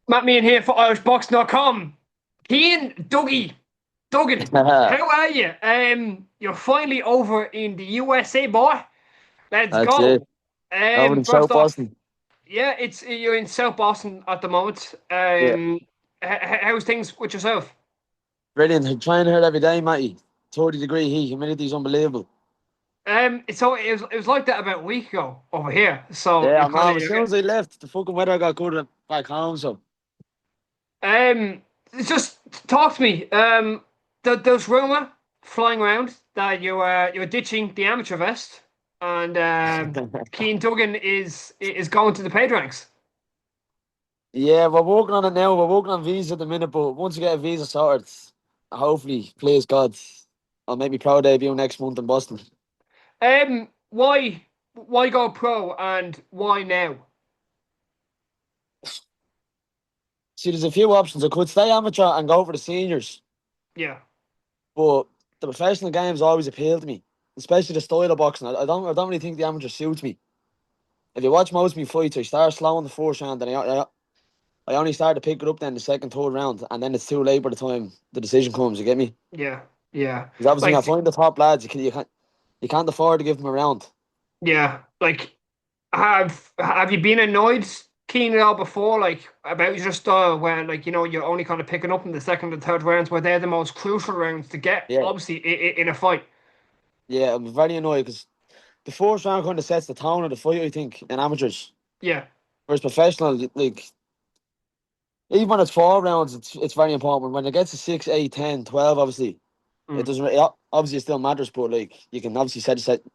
Matt Meehan here for IrishBoxingCom. Cian Duggan, That's how are you? You're finally over in the USA, boy. Let's it. go. Over in First South off, Boston. yeah, it's you're in South Boston at the moment. Yeah. How's things with yourself? Brilliant. Trying hard every day, Matty. 30-degree heat. Humidity is unbelievable. It was like that about a week ago over here. So Yeah, you're I kind of know. As you're soon getting as I left, the fucking weather got good back home. So, um. Just talk to me. There's rumor flying around that you're ditching the amateur vest, and Cian Duggan is going to the paid ranks. yeah, we're working on it now. We're working on visa at the minute, but once we get a visa sorted, hopefully, please God, I'll make me pro debut next month in Boston. Why go pro and why now? See, there's a few options. I could stay amateur and go for the seniors, Yeah, but the professional games always appeal to me, especially the style of boxing. I don't really think the amateur suits me. If you watch most of my fights, I start slow in the first round, and I only start to pick it up then the second, third round, and then it's too late by the time the decision comes. You get me? yeah, yeah. Because obviously, I Like find the top lads, you can't afford to give them a round. yeah, like have you been annoyed, Keen, at all before, like about your style, where like you're only kind of picking up in the second and third rounds, where they're the most crucial rounds to get, Yeah, obviously in a fight. yeah, I'm very annoyed because the first round kind of sets the tone of the fight. I think in amateurs, Yeah, whereas professional, like even when it's 4 rounds, it's very important. When it gets to 6, 8, 10, 12, obviously it mm, doesn't. Obviously, it still matters, but like you can obviously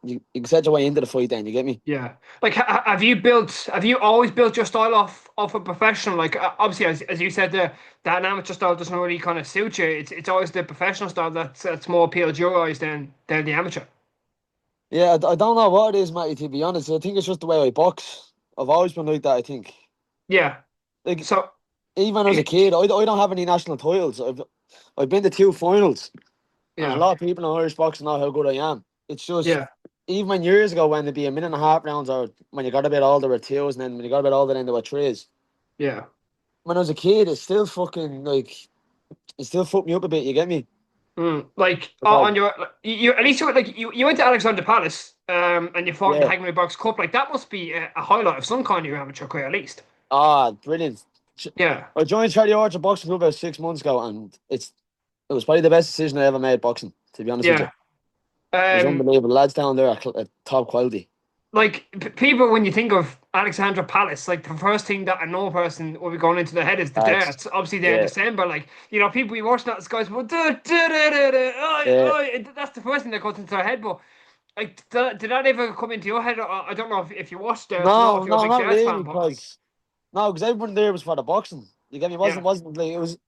you can set your way into the fight. Then you get me? yeah. Like, have you always built your style off a professional? Like, obviously, as you said, that amateur style doesn't really kind of suit you. It's always the professional style that's more appealed to your eyes than the amateur. Yeah, I don't know what it is, Matty. To be honest, I think it's just the way I box. I've always been like that. I think. Yeah. Like So, even as a kid, I don't have any national titles. I've been to two finals, and a yeah, lot of people in Irish boxing know how good I am. It's just yeah, even years ago when there'd be a minute and a half rounds, or when you got a bit older, were twos, and then when you got a bit older, then there were threes. yeah. When I was a kid, it's still fucking like it still fucked me up a bit. You get me? Like Because on your you at least you went to Alexander Palace and you fought in the yeah, Hackney Box Cup. Like that must be a highlight of some kind of your amateur career at least. brilliant. Yeah. I joined Charlie Orchard Boxing Club about 6 months ago, and it was probably the best decision I ever made boxing. To be honest with you. Yeah. It was Um, unbelievable. Lads down there are top quality. like people when you think of Alexandra Palace, like the first thing that a normal person will be going into their head is the Lads, darts. Obviously, they're in yeah, December. Like people be watching that the skies, but oh, yeah. oh, that's the first thing that goes into their head. But like, did that ever come into your head? I don't know if you watched darts or not. No, If you're a no, big not darts really. fan, but Because no, because everyone there was for the boxing. You get me? It wasn't yeah, wasn't like it was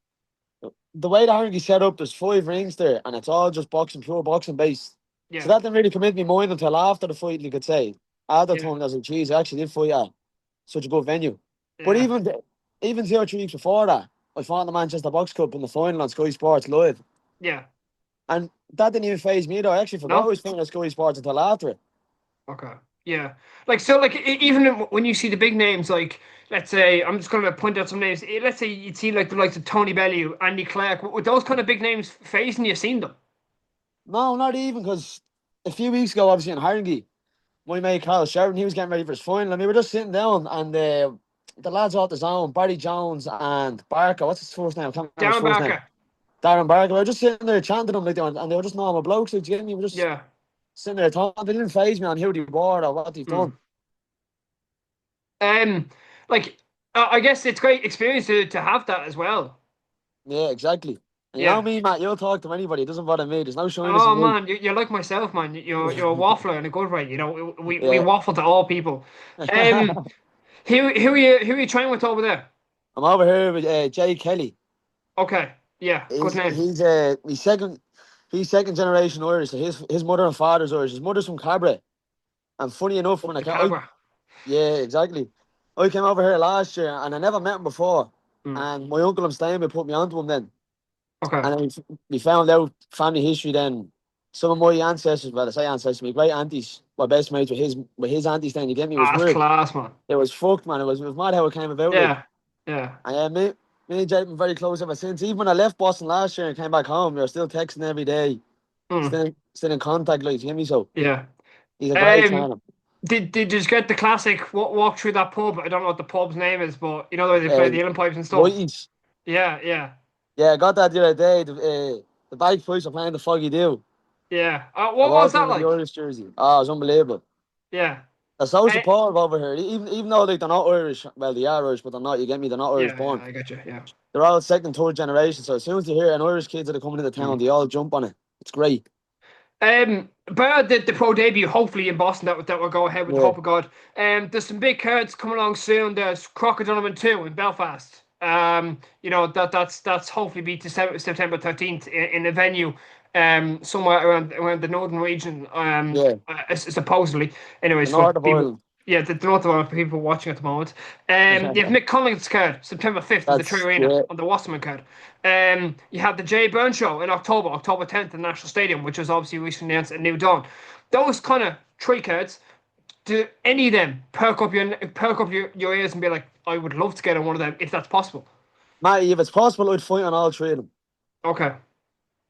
the way the Harringay set up. There's 5 rings there, and it's all just boxing, pure boxing based. So yeah, that didn't really come into my mind until after the fight. You could say at the yeah, time, I was like, "Geez, I actually did fight at such a good venue." But yeah, even 2 or 3 weeks before that, I fought the Manchester Box Cup in the final on Sky Sports live, yeah. and that didn't even phase me though. I actually forgot I No. was fighting at Sky Sports until after it. Okay. Yeah. Like so like even when you see the big names like let's say I'm just going to point out some names. Let's say you'd see like the likes of Tony Bellew, Andy Clark, with those kind of big names facing you seen them. No, not even because a few weeks ago, obviously in Harringay, my mate Carl Sheridan, he was getting ready for his final, and we were just sitting down, and the lads off the zone, Barry Jones and Barker, what's his first name? I can't remember his Darren first name. Barker. Darren Barker. We were just sitting there chanting them like they were, and they were just normal blokes. Like, do you get me? We were just Yeah. sitting there talking. They didn't phase me on who they were or what they've Hmm. done. Um like I guess it's great experience to have that as well. Yeah, exactly. And you know Yeah. me, Matt, you'll talk to anybody. It doesn't bother me. There's no shyness Oh in me. man, you're like myself, man. You're a waffler in a good way. We Yeah. waffle to all people. Um, who are you training with over there? I'm over here with Jay Kelly. Okay, yeah, good He's name. he's uh he's second generation Irish. So his mother and father's Irish. His mother's from Cabra. And funny enough, Up when I the came, Cabra. yeah, exactly. I came over here last year and I never met him before. Hmm. And my uncle I'm staying with put me onto him then. Okay. And then we found out family history then. Some of my ancestors, well, I say ancestors, my great aunties were best mates with his aunties then. You get me? It was Ah, that's weird. class, man. It was fucked, man. It was mad how it came about. Like, Yeah. Yeah. And me and Jake been very close ever since. Even when I left Boston last year and came back home, we were still texting every day, Mm, still in contact, like, you get me? So yeah. he's a great Um, trainer. did you just get the classic walk through that pub? I don't know what the pub's name is, but you know where they play Uh, the Uilleann pipes and stuff. Whitey's. Yeah, yeah, Yeah, I got that the other day. The bike boys are playing the Foggy Dew. yeah. I What was walked in that with the like? Irish jersey. Oh, it was unbelievable. Yeah. They're so Uh, supportive over here. Even though like they're not Irish, well they are Irish, but they're not. You get me? They're not Irish yeah, yeah. born. I get you. Yeah. They're all second, third generation. So as soon as they hear an Irish kids that are coming into Mm. town, they all jump on it. It's great. But the pro debut, hopefully in Boston, that will go ahead with the Yeah, hope of God. There's some big cards coming along soon. There's Crocodile 2 in Belfast. You know that's hopefully be September 13th in a venue, somewhere around the northern region. yeah. Supposedly, The anyways, for North of people. Ireland. Yeah, the north of Ireland for people watching at the moment. You have Mick Collins' card September 5th in the Tree That's Arena yeah. on the Wasserman card. You have the Jay Burns show in October 10th in the National Stadium, which was obviously recently announced at New Dawn. Those kind of three cards, do any of them perk up your ears and be like, I would love to get on one of them if that's possible. Matty, if it's possible, I'd fight on all three of them. Okay.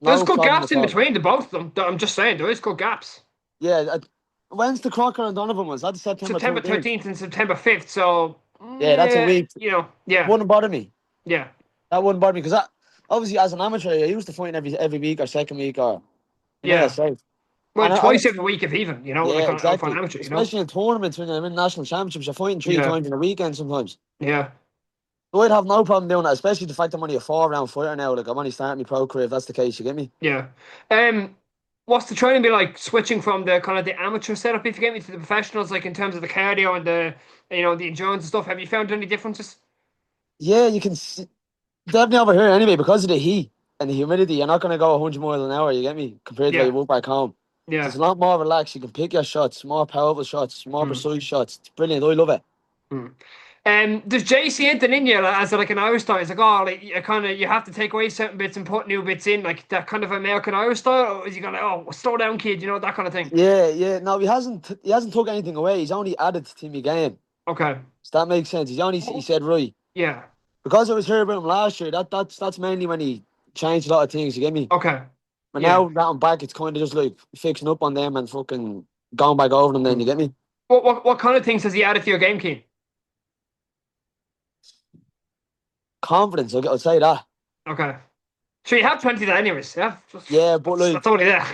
There's No good problem gaps at in all. between the both of them. I'm just saying, there is good gaps. Yeah. When's the Crocker and Donovan ones? That's September September 13th. 13th and September 5th. So, Yeah, that's a week. yeah, Wouldn't bother me. yeah. That wouldn't bother me because obviously as an amateur, I used to fight every week or second week or you know Yeah. yourself. Well, And twice every week, if even, yeah, like for an exactly. amateur. Especially in tournaments when you're in national championships, you're fighting three Yeah, times in a weekend sometimes. yeah, So I'd have no problem doing that, especially the fact I'm only a 4 round fighter now. Like I'm only starting my pro career if that's the case, you get me? yeah. Um, what's the training be like switching from the kind of the amateur setup, if you get me, to the professionals, like in terms of the cardio and the endurance and stuff? Have you found any differences? Yeah, you can see, definitely over here anyway, because of the heat and the humidity, you're not gonna go 100 miles an hour, you get me? Compared to what you Yeah, would back home. So it's yeah. a lot more relaxed. You can pick your shots, more powerful shots, more Mm, precise shots. It's brilliant. I love it. mm. Does Jay see anything in you as like an Irish style? It's like, oh, like you kind of you have to take away certain bits and put new bits in, like that kind of American Irish style, or is he gonna, oh, slow down, kid, that kind of thing? Yeah, yeah. No, he hasn't took anything away. He's only added to my game. Okay. So that makes sense. He said right. Yeah. Because I was here about him last year, that's mainly when he changed a lot of things, you get me? Okay. But Yeah. now that I'm back, it's kind of just like fixing up on them and fucking going back over them then, you Mm. get me? What kind of things has he added to your game, Keen? Confidence, I'll say that. Okay. So you have plenty of that anyways. Yeah. Yeah, but That's like, only there.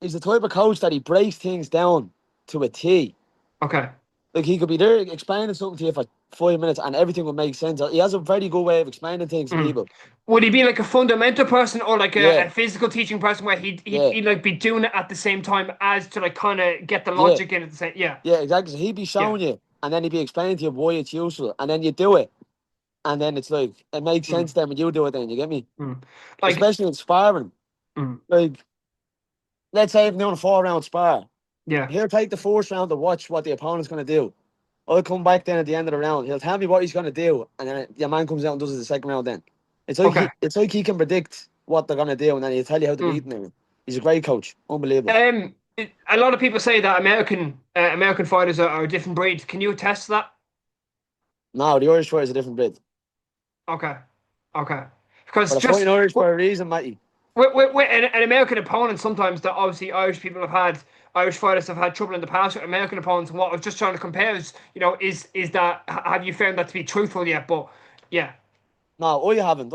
he's the type of coach that he breaks things down to a T. Okay. Like, he could be there explaining something to you for 5 minutes and everything would make sense. He has a very good way of explaining things to Mm. people. Would he be like a fundamental person or like Yeah, a physical teaching person where yeah, he'd like be doing it at the same time as to like kind of get the yeah, logic in at the same? Yeah. yeah, exactly. So he'd be Yeah. showing you and then he'd be explaining to you why it's useful and then you do it. And then it's like, it makes Mm. sense then when you do it then, you get me? Mm. Like. Especially in sparring. Mm. Like, let's say if I'm doing a 4 round spar. Yeah. He'll take the first round to watch what the opponent's going to do. I'll come back then at the end of the round. He'll tell me what he's going to do, and then your man comes out and does it the second round. Then Okay. it's like he can predict what they're going to do, and then he'll tell you how to beat Mm. them. He's a great coach, unbelievable. A lot of people say that American fighters are a different breed. Can you attest to that? No, the Irish fighter is a different breed, Okay. Okay. Because but I fight just in Irish for a reason, matey. with an American opponent, sometimes that obviously Irish fighters have had trouble in the past with American opponents. And what I was just trying to compare is, is that have you found that to be truthful yet? But yeah, No, I haven't.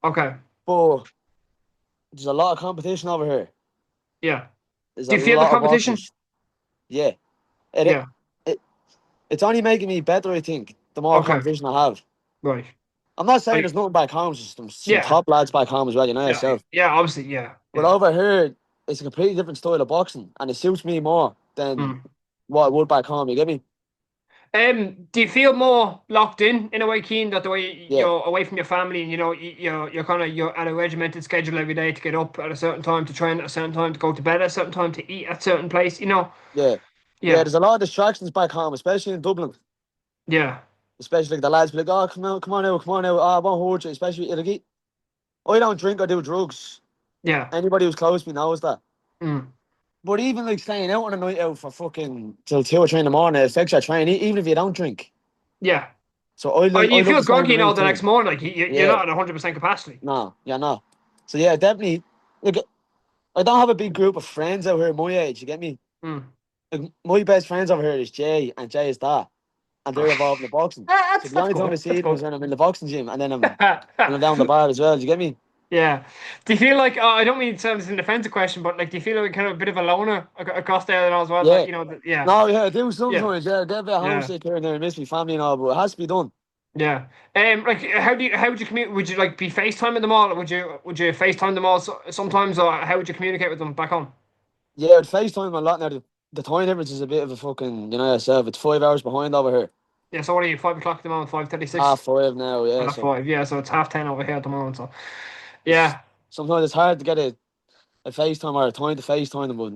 okay, But there's a lot of competition over here. yeah. There's Do a you feel the lot of competition? boxers. Yeah, it, Yeah. it it's only making me better. I think the more Okay. competition I have. Right. I'm not saying Like, there's nothing back home. There's some yeah. top lads back home as well, you know Yeah. yourself. Yeah. Obviously. Yeah. But Yeah. over here, it's a completely different style of boxing, and it suits me more than Mm. what it would back home. You get me? Do you feel more locked in a way, Keen, that the way Yeah, you're away from your family and you're kind of you're at a regimented schedule every day to get up at a certain time, to train at a certain time, to go to bed at a certain time, to eat at a certain place, yeah, yeah. Yeah, There's a lot of distractions back home, especially in Dublin. yeah, Especially like the lads be like, "Oh, come on now, come on now. Oh, I won't hurt you." Especially like, I don't drink or do drugs. yeah, Anybody who's close to me knows that. mm, But even like staying out on a night out for fucking till 2 or 3 in the morning, it affects your training. Even if you don't drink, yeah, So Oh, I you love feel to stay in the groggy now ring the too. next morning. Like you're Yeah, not at 100% capacity. no, yeah, no. So yeah, definitely. Look, I don't have a big group of friends out here my age. You get me? Mm. Like, my best friends over here is Jay, and Jay is that, and they're involved in the boxing. So the That's only time I good. see That's them is good. when I'm in the boxing gym, and then I'm down the bar as well. Do you get me? Yeah. Do you feel like I don't mean to sound as an offensive question, but like, do you feel like kind of a bit of a loner across there and all as well? Yeah. Like, yeah, No, yeah, I do yeah, sometimes. Yeah, get a bit of yeah, homesick here and there, miss my family and all, but it has to be done. yeah. Like, how would you commute? Would you like be FaceTiming them all? Or would you FaceTime them all sometimes, or how would you communicate with them back home? Yeah, I'd FaceTime a lot now. The time difference is a bit of a fucking, yourself. It's 5 hours behind over here. Yeah. So what are you? 5 o'clock at the moment. 5:36. 5:30 now, yeah. Half So five. Yeah. So it's 10:30 over here at the moment. So it's yeah, sometimes it's hard to get a FaceTime or a time to FaceTime them, but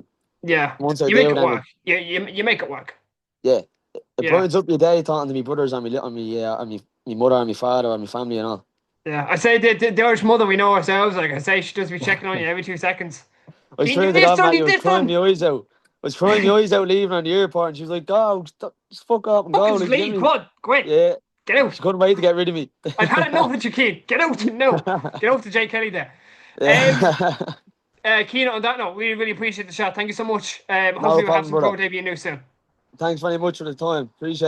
yeah. once I You make do, it then work. Yeah. You make it work. yeah, it Yeah. brightens up your day talking to me brothers and me mother and my father and my family and all. Yeah. I say the Irish mother we know ourselves. Like I say, she does be checking on you every 2 seconds. I Can you swear do to this, God, Tony? Matty, I Do was this, crying done. my eyes out. I was crying my eyes out leaving on the airport, and she was like, "Go, stop, just fuck up and go." Fucking just Like, you get leave. me? Come on. Go in. Yeah. Get out. She couldn't wait to get rid of me. I've had enough of you, kid. Get out. No. Get out to Jay Kelly there. Um, Yeah. Keane, on that note, really, really appreciate the chat. Thank you so much. No Hopefully we'll have problem, some pro brother. debut news soon. Thanks very much for the time. Appreciate it.